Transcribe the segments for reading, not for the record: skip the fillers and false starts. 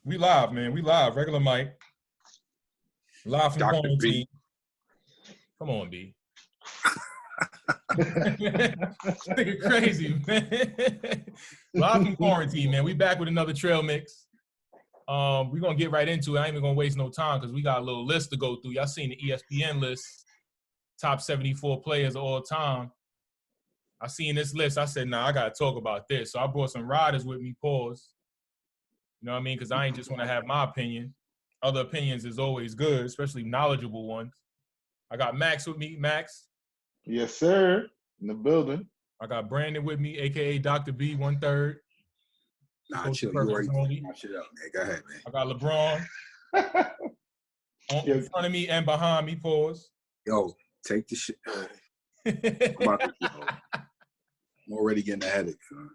We live, man. We live. Regular mic. Live from Dr. quarantine. B. Come on, B. Nigga crazy, man. Live from quarantine, man. We back with another trail mix. We're going to get right into it. I ain't even going to waste no time because we got a little list to go through. Y'all seen the ESPN list. Top 74 players of all time. I seen this list. I said, nah, I got to talk about this. So I brought some riders with me, pause. You know what I mean? Because I ain't just want to have my opinion. Other opinions is always good, especially knowledgeable ones. I got Max with me. Max. Yes, sir. In the building. I got Brandon with me, a.k.a. Dr. B, 1/3. Nah, chill. You already fucked my shit up, man. Go ahead, man. I got LeBron in front of me and behind me. Pause. Yo, take the shit. I'm already getting a headache, son.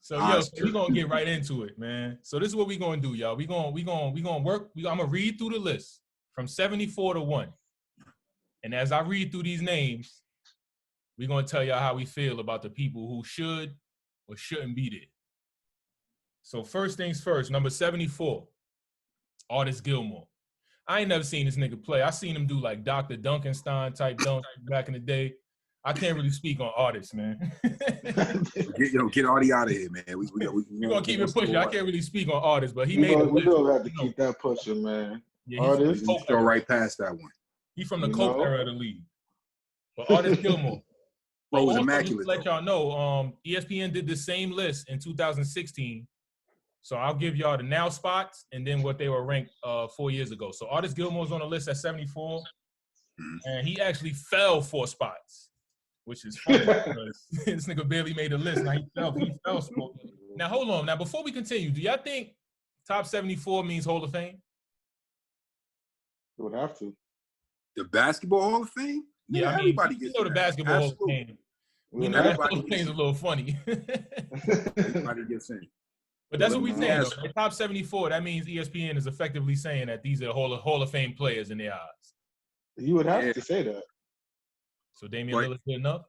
So we're gonna get right into it, man. So this is what we're gonna do, y'all. We're gonna work. I'm gonna read through the list from 74 to 1. And as I read through these names, we're gonna tell y'all how we feel about the people who should or shouldn't be there. So first things first, number 74, Artis Gilmore. I ain't never seen this nigga play. I seen him do like Dr. Duncanstein type dunk back in the day. I can't really speak on artists, man. Get Artie out of here, man. We're gonna keep it pushing. I can't really speak on artists, but we gonna have to keep that pushing, man. Yeah, artists, go right past that one. He's from the Coke era of the league. But Artis Gilmore. Bro, was immaculate. To let y'all know, ESPN did the same list in 2016. So I'll give y'all the now spots and then what they were ranked 4 years ago. So Artis Gilmore's on the list at 74, and he actually fell 4 spots. Which is funny because this nigga barely made a list. Now he fell. Now hold on. Now before we continue, do y'all think top 74 means Hall of Fame? It would have to. The Basketball Hall of Fame? Yeah, I mean, everybody gets the Basketball Hall of Fame. We know that Hall of Fame's a little funny. Everybody gets in. But that's what we saying. Though. The top 74, that means ESPN is effectively saying that these are Hall of Fame players in their eyes. You would have to say that. So Damian Lillard's good enough?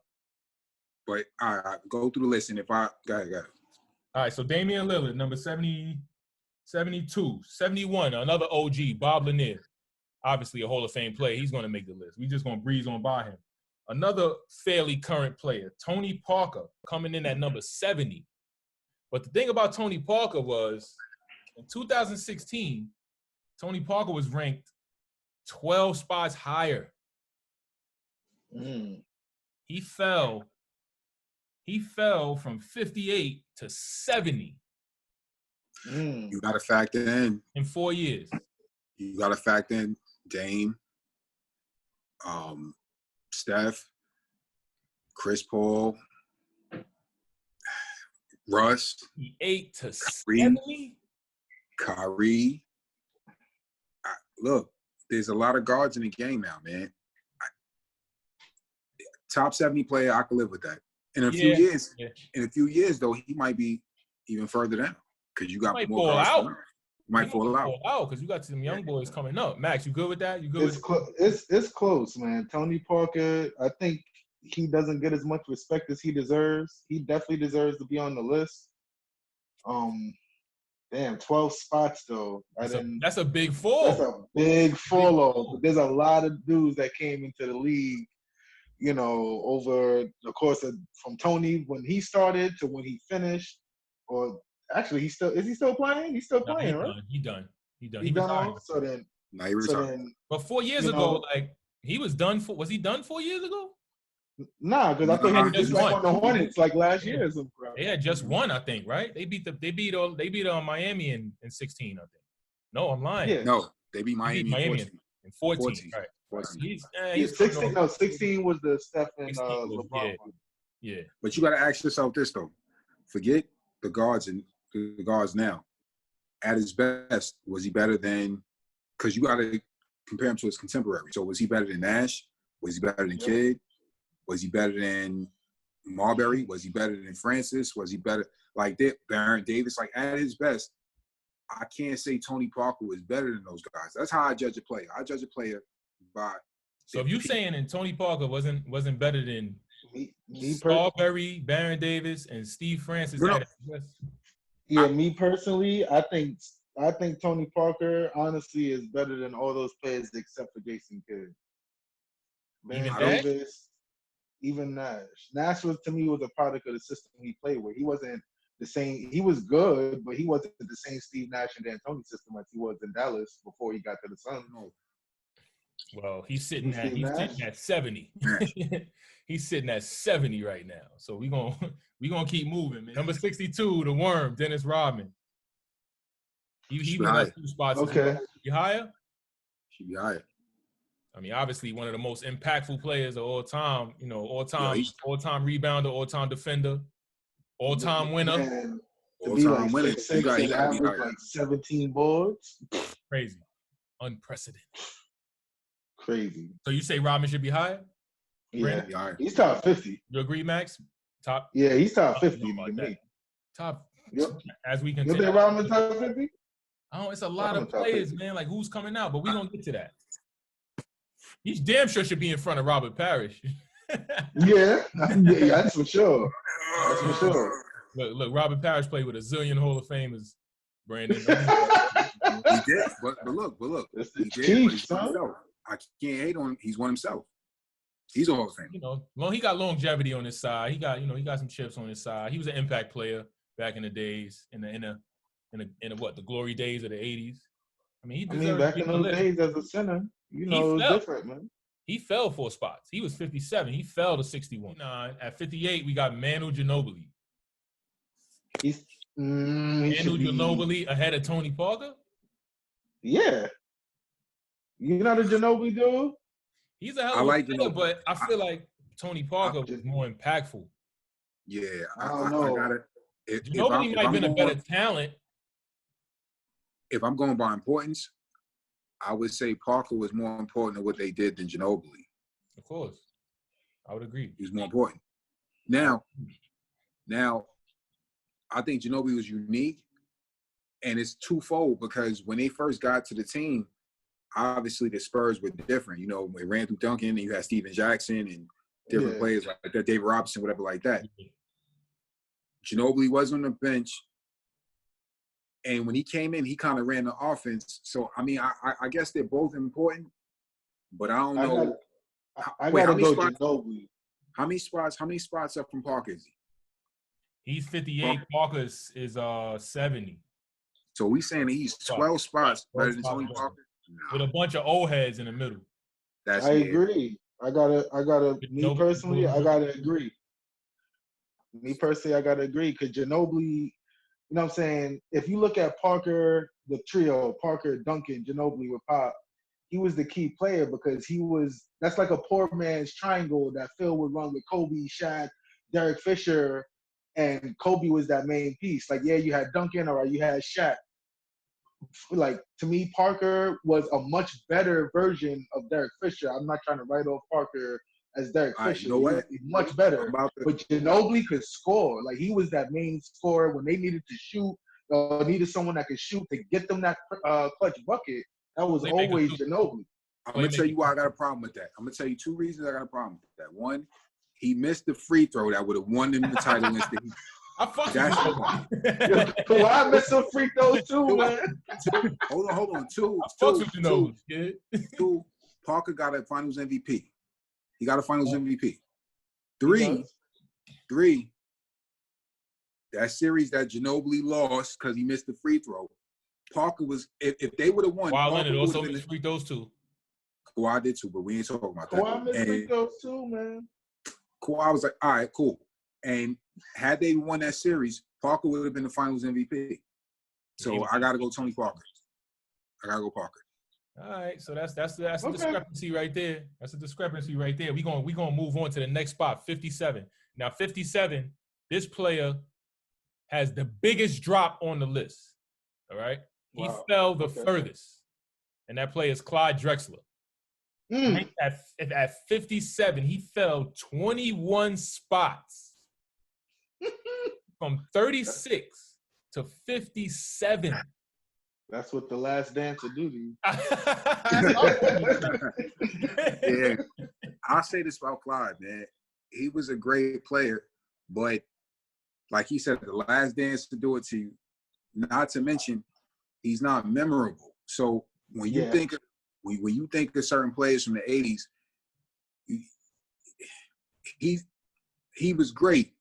But all right, go through the list, and if I go ahead. All right, so Damian Lillard, number 70, 72, 71, another OG, Bob Lanier. Obviously a Hall of Fame player. He's going to make the list. We're just going to breeze on by him. Another fairly current player, Tony Parker, coming in at number 70. But the thing about Tony Parker was, in 2016, Tony Parker was ranked 12 spots higher. He fell from 58 to 70. You got to factor in 4 years. You got to factor in Dame, Steph, Chris Paul, Russ. 8 to 70. Kyrie. Look, there's a lot of guards in the game now, man. Top 70 player, I can live with that. In a few years, though, he might be even further down because you got more guards. He might fall out because you got some young boys coming up. Max, you good with that? You good? It's close, man. Tony Parker, I think he doesn't get as much respect as he deserves. He definitely deserves to be on the list. 12 spots though. That's a big fall. That's a big fall off. There's a lot of dudes that came into the league, over the course of from Tony when he started to when he finished, or actually is he still playing? He's still playing, right? He done. He done. So then, but 4 years ago, he was done for. Was he done 4 years ago? Nah, because I thought he was just on the Hornets like last year. They had just won, I think, right? They beat Miami in 16, I think. No, I'm lying. Yeah. No, they beat Miami in 14. Right. 14. He's 16. No, 16 was the Steph and LeBron one. Yeah. But you got to ask yourself this though: forget the guards and the guards now. At his best, was he better than? Because you got to compare him to his contemporary. So was he better than Nash? Was he better than Kidd? Was he better than Marbury? Was he better than Francis? Was he better like Baron Davis? Like at his best, I can't say Tony Parker was better than those guys. That's how I judge a player. I judge a player by. So if you're saying and Tony Parker wasn't better than me Marbury, Baron Davis, and Steve Francis. Me personally, I think I think Tony Parker, honestly, is better than all those players except for Jason Kidd. Even Van Nash? Davis, even Nash. Nash was, to me, was a product of the system he played with. He wasn't the same. He was good, but he wasn't the same Steve Nash and D'Antoni system as he was in Dallas before he got to the Suns. Well, he's sitting Steve Nash? at 70. He's sitting at 70 right now. So we gonna keep moving, man. Number 62, the Worm, Dennis Rodman. He went up 2 spots. Okay. You higher? Should be higher. I mean, obviously one of the most impactful players of all time. You know, all-time rebounder, all-time defender, all-time winner. Man, to All be time like winner. 6'6" and average like 17 boards. Crazy. Unprecedented. Crazy. So you say Rodman should be higher? Yeah. Higher. He's top 50. You agree, Max? Top? Yeah, he's top 50 to about me. Top. Yep. As we You continue. think Rodman top 50? Oh, it's a lot of Rodman top players, 50. man. Like, who's coming out? But we're going to get to that. He's damn sure should be in front of Robert Parrish. Yeah, that's for sure. That's for sure. Look, Robert Parrish played with a zillion Hall of Famers, Brandon. He did, but look, It's he the did. Chiefs, But he's one son. himself. I can't hate on him. He's one himself. He's a Hall of Fame. You know, he got longevity on his side. He got some chips on his side. He was an impact player back in the days, in the the glory days of the 80s. I mean, Back in those days as a center, it was different, man. He fell 4 spots. He was 57. He fell to 61. At 58, we got Manu Ginobili. Manu Ginobili ahead of Tony Parker? Yeah. You're not a Ginobili dude? He's a hell of a player, but I feel like Tony Parker was more impactful. Yeah, I don't know. I got it. Ginobili might have been a better talent. If I'm going by importance, I would say Parker was more important than what they did than Ginobili. Of course. I would agree. He was more important. Now, I think Ginobili was unique, and it's twofold because when they first got to the team, obviously the Spurs were different. You know, they ran through Duncan, and you had Steven Jackson and different players like that, David Robinson, whatever like that. Ginobili was on the bench, and when he came in, he kind of ran the offense. So, I mean, I guess they're both important, but I don't know. I got to go Ginobili. How many spots up from Parker is he? He's 58. Parker is 70. So we saying he's 12 spots better than Tony Parker? With a bunch of old heads in the middle. I agree. Me personally, I gotta agree. Because Ginobili, you know what I'm saying? If you look at Parker, the trio, Parker, Duncan, Ginobili with Pop, he was the key player because that's like a poor man's triangle that Phil would run with Kobe, Shaq, Derek Fisher, and Kobe was that main piece. Like, yeah, you had Duncan or you had Shaq. Like, to me, Parker was a much better version of Derek Fisher. I'm not trying to write off Parker as Derek Fisher. You know what? He's much better. But Ginobili could score. Like, he was that main scorer when they needed to shoot, needed someone that could shoot to get them that clutch bucket. That was always Ginobili. I'm going to tell you why I got a problem with that. I'm going to tell you 2 reasons I got a problem with that. One, he missed the free throw that would have won them the title against the Heat. I fucking Kawhi missed some free throws too, man. Hold on. Two, Parker got a Finals MVP. He got a Finals MVP. Three, that series that Ginobili lost because he missed the free throw. Parker was, if they would have won. Kawhi Leonard also missed free throws too. Kawhi did too, but we ain't talking about that. Kawhi missed free throws too, man. Kawhi was like, all right, cool. And had they won that series, Parker would have been the Finals MVP. So I got to go Tony Parker. I got to go Parker. All right, so that's a discrepancy right there. That's a discrepancy right there. We're gonna move on to the next spot, 57. Now, 57, this player has the biggest drop on the list. All right? He fell the furthest. And that player is Clyde Drexler. At 57, he fell 21 spots. From 36 to 57. That's what the Last Dance will do to you. Yeah. I'll say this about Clyde, man. He was a great player, but like he said, the Last Dance to do it to you. Not to mention, he's not memorable. So when you think of when you think of certain players from the 80s, he was great,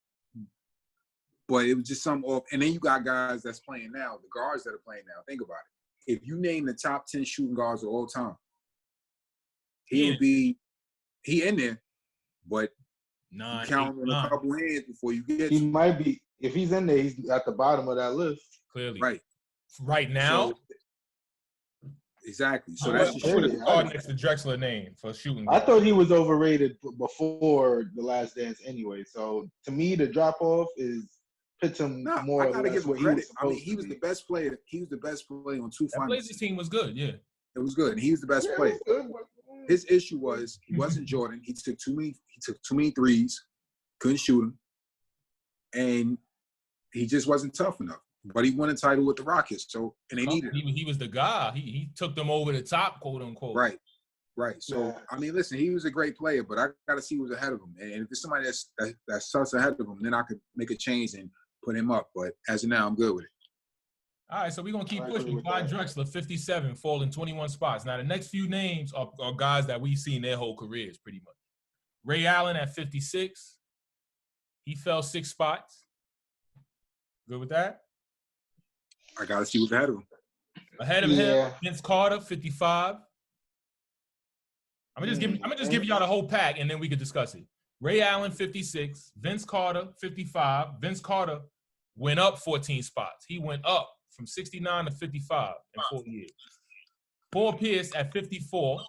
but it was just some off. And then you got guys that's playing now, the guards that are playing now. Think about it. If you name the top 10 shooting guards of all time, he in there, but you count on a couple hands before you get. He might be. If he's in there, he's at the bottom of that list. Clearly, right now. So, exactly. So that's just put a card next to Drexler name for shooting. I thought he was overrated before The Last Dance anyway. So to me, the drop off puts him more. I gotta give him credit. He was the best player. He was the best player on two finals. That Blazers team was good. Yeah, it was good. And he was the best player. His issue was he wasn't Jordan. He took too many threes, couldn't shoot them, and he just wasn't tough enough. But he won a title with the Rockets, so and they needed him. He was the guy. He took them over the top, quote unquote. Right. So I mean, listen, he was a great player, but I got to see who's ahead of him. And if it's somebody that starts ahead of him, then I could make a change and put him up. But as of now, I'm good with it. All right, so we're going to keep pushing. Clyde Drexler, 57, falling 21 spots. Now, the next few names are guys that we've seen their whole careers, pretty much. Ray Allen at 56. He fell 6 spots. Good with that? I got to see who's ahead of him. Ahead of him, Vince Carter, 55. I'm gonna just give y'all the whole pack, and then we could discuss it. Ray Allen, 56. Vince Carter, 55. Vince Carter went up 14 spots. He went up from 69 to 55 in 4 years. Paul Pierce at 54.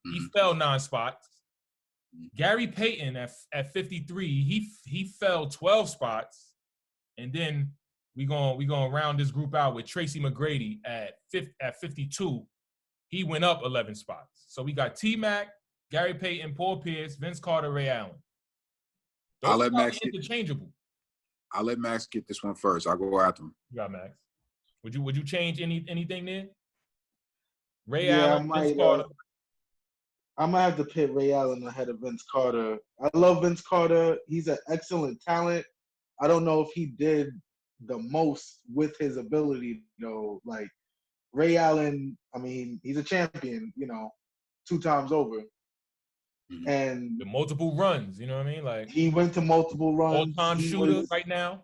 He fell 9 spots. Gary Payton at 53. He fell 12 spots. And then we're gonna round this group out with Tracy McGrady at 52. He went up 11 spots. So we got T-Mac, Gary Payton, Paul Pierce, Vince Carter, Ray Allen. I'll let Max interchangeable. I'll let Max get this one first. I'll go after him. You got Max. Would you change anything there? Ray Allen, Vince Carter. I might have to pit Ray Allen ahead of Vince Carter. I love Vince Carter. He's an excellent talent. I don't know if he did the most with his ability, like Ray Allen, I mean, he's a champion, 2 times over. Mm-hmm. And the multiple runs, you know what I mean? Like he went to multiple runs. All-time shooter right now.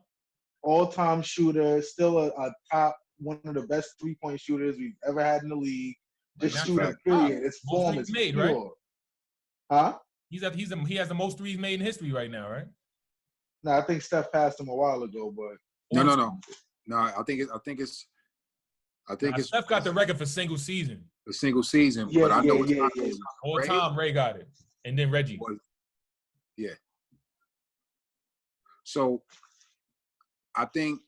All-time shooter, still a top, one of the best 3-point shooters we've ever had in the league. Just shooting, period. It's form, it's made, pure. Right? Huh? He has the most threes made in history right now, right? No, I think Steph passed him a while ago, but no. I think it's Steph got the record for single season. A single season, but I know it's not all time. Ray got it, and then Reggie. Yeah. So I think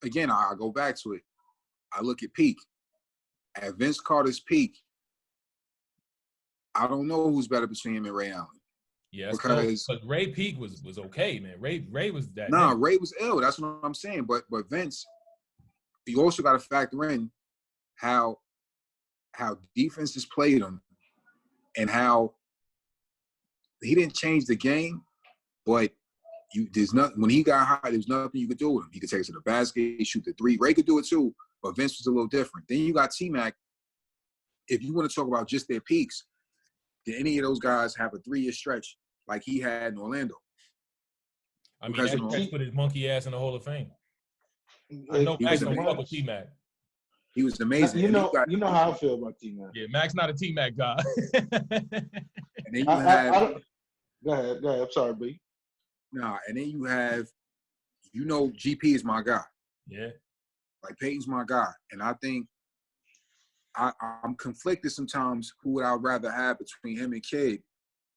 again, I go back to it. I look at peak. At Vince Carter's peak, I don't know who's better between him and Ray Allen. Yeah, because Ray peak was okay, man. Ray was that. Nah, Ray was ill. That's what I'm saying. But Vince, you also got to factor in how defenses played him and how he didn't change the game, but when he got hot, there's nothing you could do with him. He could take it to the basket, shoot the 3. Ray could do it too, but Vince was a little different. Then you got T-Mac. If you want to talk about just their peaks, did any of those guys have a 3-year stretch like he had in Orlando? I mean, Max put his monkey ass in the Hall of Fame. I know Max don't fuck with T-Mac. He was amazing. You know how I feel about T-Mac. Yeah, Mac's not a T-Mac guy. And then you have go ahead. I'm sorry, B. Nah, and then you have, GP is my guy. Yeah. Like Peyton's my guy. And I think I'm conflicted sometimes who would I rather have between him and Kidd.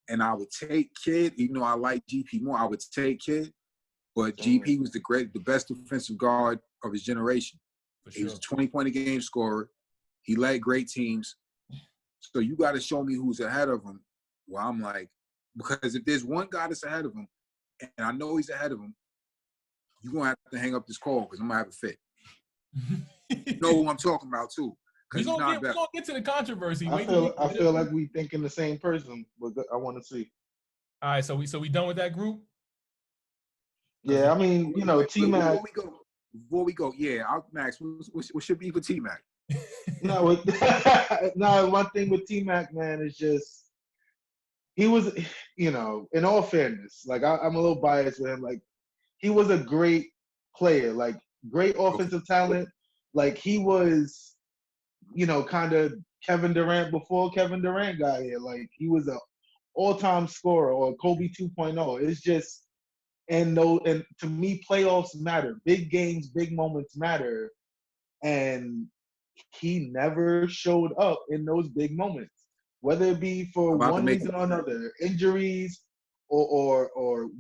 And I would take Kidd, even though I like GP more, I would take Kidd. But GP was the best defensive guard of his generation. Sure. He was a 20-point-a-game scorer. He led great teams. So you got to show me who's ahead of him. Well, I'm like, because if there's one guy that's ahead of him, and I know he's ahead of him, you're going to have to hang up this call because I'm going to have a fit. You know who I'm talking about, too. We're going to get to the controversy. I feel like we thinking the same person, but I want to see. All right, so we done with that group? Yeah, I mean, T-Mac. before we go, Max, what should be for T-Mac? No, no. One thing with T-Mac, man, is just he was, in all fairness, like I'm a little biased with him. Like he was a great player, like great offensive talent. Like he was, kind of Kevin Durant before Kevin Durant got here. Like he was a all-time scorer or Kobe 2.0. It's just, and to me, playoffs matter. Big games, big moments matter. And he never showed up in those big moments, whether it be for one reason or another, injuries or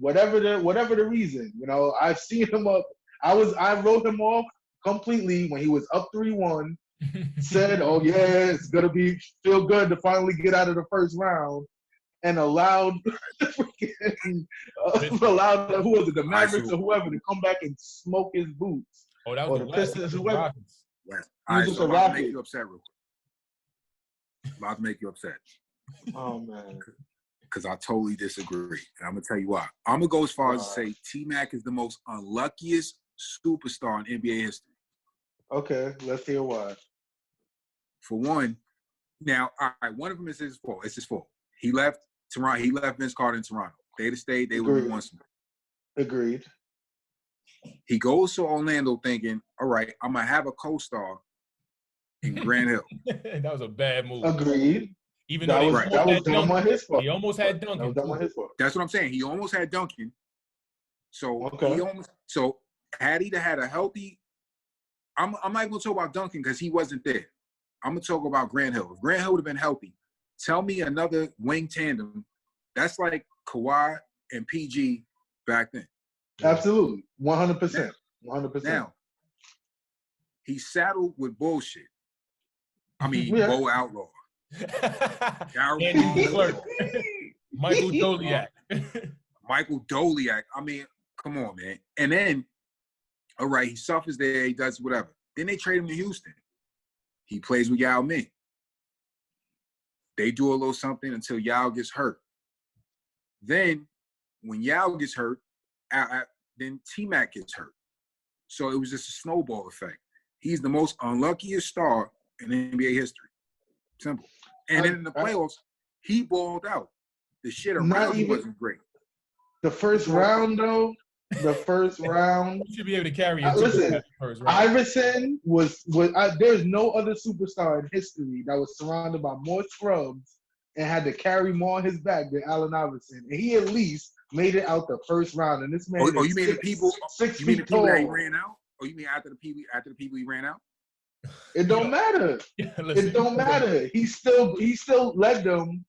whatever the reason. I've seen him up. I wrote him off completely when he was up 3-1. Said, "Oh yeah, it's gonna feel good to finally get out of the first round," and allowed who was it, the Mavericks or whoever, to come back and smoke his boots. Oh, that was the Pistons, whoever. West. He was just a about to rocket. make you upset real quick. About to make you upset. Oh man. Because I totally disagree. And I'm gonna tell you why. I'm gonna go as far as to say T-Mac is the most unluckiest superstar in NBA history. Okay, let's hear why. For one, now, all right, one of them is his fault. It's his fault. He left Toronto. He left Vince Carter in Toronto. They'd have stayed. They would have won some. Agreed. He goes to Orlando thinking, all right, I'm going to have a co-star in Grant Hill. That was a bad move. Agreed. Even though that was done on his fault. He almost had Duncan. That was done on his fault. That's what I'm saying. He almost had Duncan. So had he had a healthy, I'm not going to talk about Duncan because he wasn't there. I'm going to talk about Grant Hill. If Grant Hill would have been healthy, tell me another wing tandem that's like Kawhi and PG back then. Absolutely. 100%. 100%. Now, he's saddled with bullshit. I mean, Bo Outlaw. Andy Clerk. Michael Doliak. Michael Doliak. I mean, come on, man. And then, all right, he suffers there. He does whatever. Then they trade him to Houston. He plays with Yao Ming. They do a little something until Yao gets hurt. Then, when Yao gets hurt, then T-Mac gets hurt. So it was just a snowball effect. He's the most unluckiest star in NBA history. Simple. And then in the playoffs, he balled out. The shit around him wasn't great. The first round, though, You should be able to carry it. Listen, Iverson there's no other superstar in history that was surrounded by more scrubs and had to carry more on his back than Allen Iverson. And he at least made it out the first round. And this man you mean the people that he ran out? Or you mean after the people he ran out? It don't matter. It don't matter. He still led them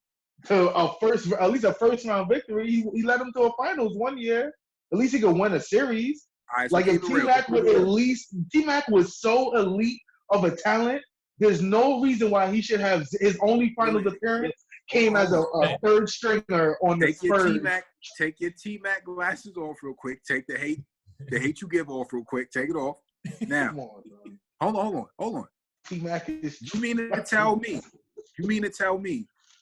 to at least a first round victory. He led them to a finals one year. At least he could win a series. Right, so like if T-Mac was so elite of a talent, there's no reason why he should have his only finals appearance came as a third stringer on the Spurs. Take your T-Mac glasses off real quick. Take the hate you give off real quick. Take it off. Now, hold on. T-Mac is. You mean to tell me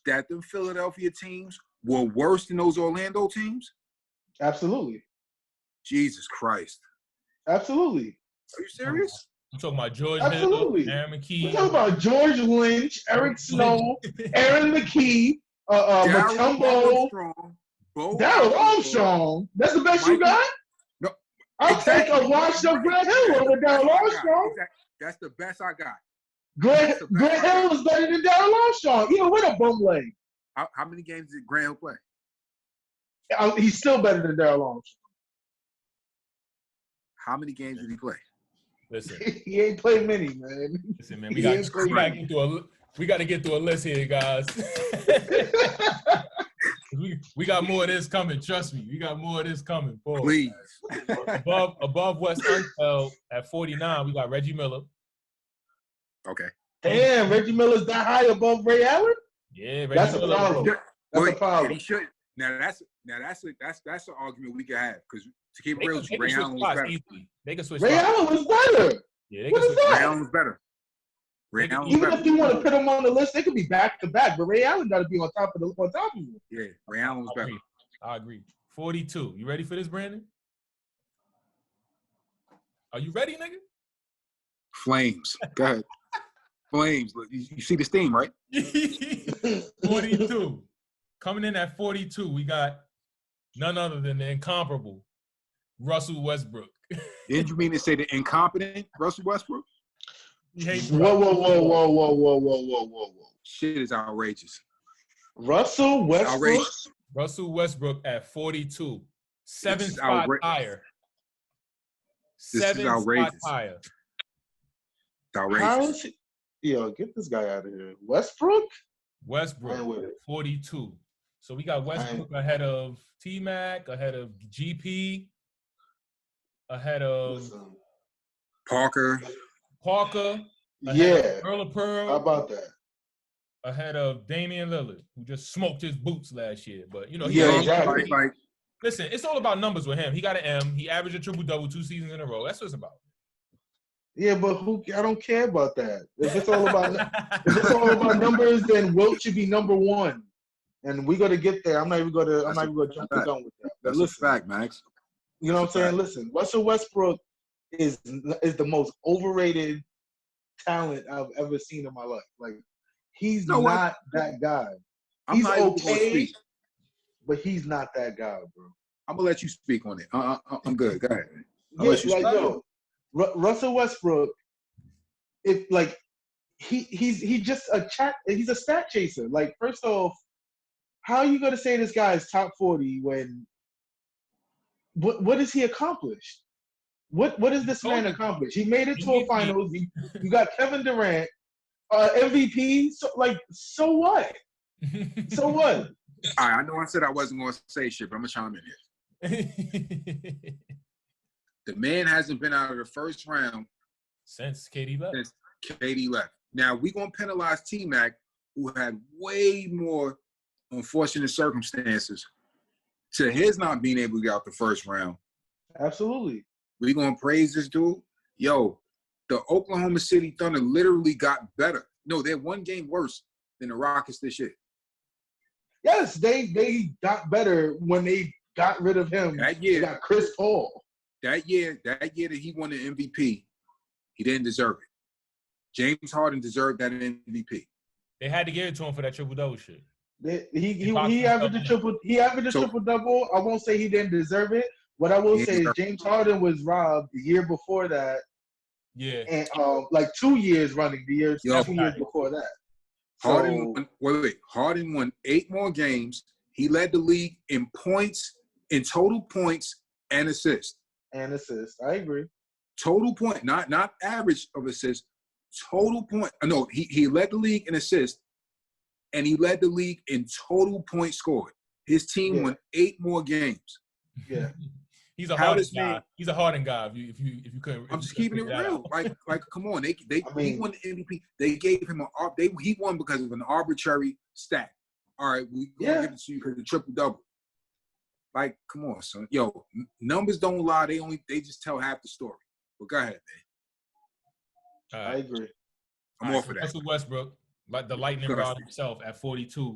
that the Philadelphia teams were worse than those Orlando teams? Absolutely. Jesus Christ. Absolutely. Are you serious? I'm talking about George Absolutely. Hill, Aaron McKee. We're talking about George Lynch, Eric Snow, Aaron McKee, Mutombo, Darryl Armstrong. That's the best you got? No. I'll take a washed up Grant Hill over Darryl Armstrong. That's the best I got. Grant Hill was better than Darryl Armstrong, even with a bum leg. How many games did Grant Hill play? He's still better than Darryl Armstrong. How many games did he play? Listen, he ain't played many, man. Listen, man, we got to get through a list here, guys. we got more of this coming. Trust me, we got more of this coming. Boy. Please. Above West Untitled at 49, we got Reggie Miller. Okay. Damn, Reggie Miller's that high above Ray Allen? Yeah, Reggie that's Miller. A problem. That's a problem. He should. Now that's an argument we can have because to keep it real, Ray Allen was better. They can switch. Ray Allen was better. Yeah, what is that? Ray Allen was better. Even if you want to put him on the list, they could be back to back. But Ray Allen got to be on top of you. Yeah, Ray Allen was better. I agree. 42. You ready for this, Brandon? Are you ready, nigga? Flames. Go ahead. Flames. Look, you see the steam, right? 42. Coming in at 42, we got none other than the incomparable Russell Westbrook. Didn't you mean to say the incompetent Russell Westbrook? Whoa. Shit is outrageous. Russell Westbrook? Outrageous. Russell Westbrook at 42. Seven This is spots outra- higher. This is Seven spots outrageous. higher. It's outrageous. How is he? Yo, get this guy out of here. Westbrook? Westbrook, 42. So we got Westbrook ahead of T-Mac, ahead of GP, ahead of Parker. Yeah. Earl of Pearl. How about that? Ahead of Damian Lillard, who just smoked his boots last year. But, you know, exactly. Listen, it's all about numbers with him. He got an M. He averaged a triple-double 2 seasons in a row. That's what it's about. Yeah, but I don't care about that. If it's all about numbers, then Wilt should be number one. And we're gonna get there. I'm not even gonna jump the gun with that. But That's a fact, Max. You know what I'm saying? Listen, Russell Westbrook is the most overrated talent I've ever seen in my life. Like, he's not that guy. He's okay, but he's not that guy, bro. I'm gonna let you speak on it. I'm good. Go ahead. Russell Westbrook, he's just he's a stat chaser. Like, first off, how are you gonna say this guy is top 40 when what has he accomplished? What has this man accomplished? He made it to a finals. You got Kevin Durant, MVP. So what? So what? All right, I know I said I wasn't gonna say shit, but I'm gonna chime in here. The man hasn't been out of the first round since KD left. Now, we're going to penalize T-Mac, who had way more unfortunate circumstances to his not being able to get out the first round. Absolutely. We're going to praise this dude. Yo, the Oklahoma City Thunder literally got better. No, they're one game worse than the Rockets this year. Yes, they got better when they got rid of him. That year, they got Chris Paul. That year that he won the MVP, he didn't deserve it. James Harden deserved that MVP. They had to give it to him for that triple-double shit. He averaged a triple-double. I won't say he didn't deserve it. What I will say is James Harden was robbed the year before that. Yeah. And 2 years running, 2 years before that. Harden won 8 more games. He led the league in points, in total points and assists. I agree. Total point, not average of assists. Total point. No, he led the league in assists, and he led the league in total points scored. His team won 8 more games. Yeah, he's a Harden guy. He's a Harden guy. If you couldn't, I'm just keeping it real. Like, come on. He won the MVP. They gave him he won because of an arbitrary stat. All right, we're gonna give it to you because of triple-double. Like, come on, son. Yo, numbers don't lie. They just tell half the story. But go ahead, man. I agree. I'm all for that. Russell Westbrook, like the lightning rod himself at 42.